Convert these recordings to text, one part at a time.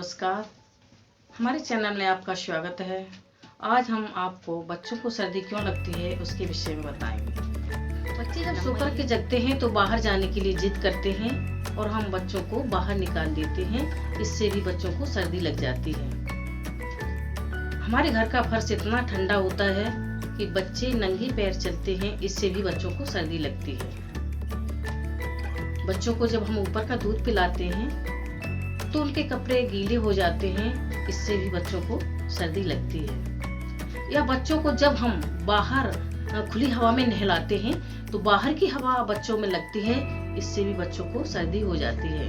नमस्कार, हमारे चैनल में आपका स्वागत है। आज हम आपको बच्चों को सर्दी क्यों लगती है उसके विषय में बताएंगे। बच्चे जब सोकर के जगते हैं तो बाहर जाने के लिए जिद करते हैं और हम बच्चों को बाहर निकाल देते हैं। इससे भी बच्चों को सर्दी लग जाती है। हमारे घर का फर्श इतना ठंडा होता है कि बच्चे नंगे पैर चलते हैं, इससे भी बच्चों को सर्दी लगती है। बच्चों को जब हम ऊपर का दूध पिलाते हैं तो उनके कपड़े गीले हो जाते हैं, इससे भी बच्चों को सर्दी लगती है। या बच्चों को जब हम बाहर खुली हवा में नहलाते हैं तो बाहर की हवा बच्चों में लगती है, इससे भी बच्चों को सर्दी हो जाती है।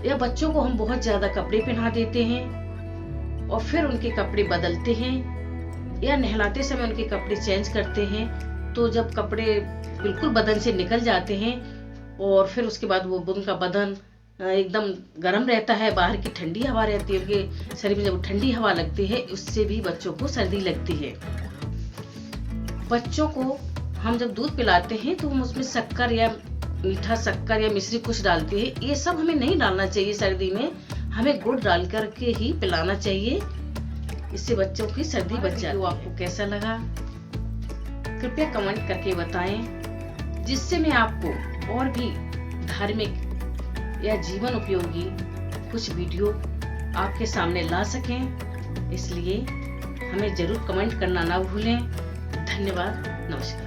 या बच्चों को हम बहुत ज्यादा कपड़े पहना देते हैं और फिर उनके कपड़े बदलते हैं या नहलाते समय उनके कपड़े चेंज करते हैं, तो जब कपड़े बिल्कुल बदन से निकल जाते हैं और फिर उसके बाद वो उनका बदन एकदम गर्म रहता है, बाहर की ठंडी हवा रहती है, उनके शरीर में जब ठंडी हवा लगती है उससे भी बच्चों को सर्दी लगती है। बच्चों को हम जब दूध पिलाते हैं तो हम उसमें शक्कर या मीठा शक्कर या मिश्री कुछ डालते हैं। ये सब हमें नहीं डालना चाहिए। सर्दी में हमें गुड़ डाल करके ही पिलाना चाहिए, इससे बच्चों की सर्दी बच जाती है। आपको कैसा लगा कृपया कमेंट करके बताएं, जिससे मैं आपको और भी धार्मिक या जीवन उपयोगी कुछ वीडियो आपके सामने ला सकें। इसलिए हमें जरूर कमेंट करना ना भूलें। धन्यवाद, नमस्कार।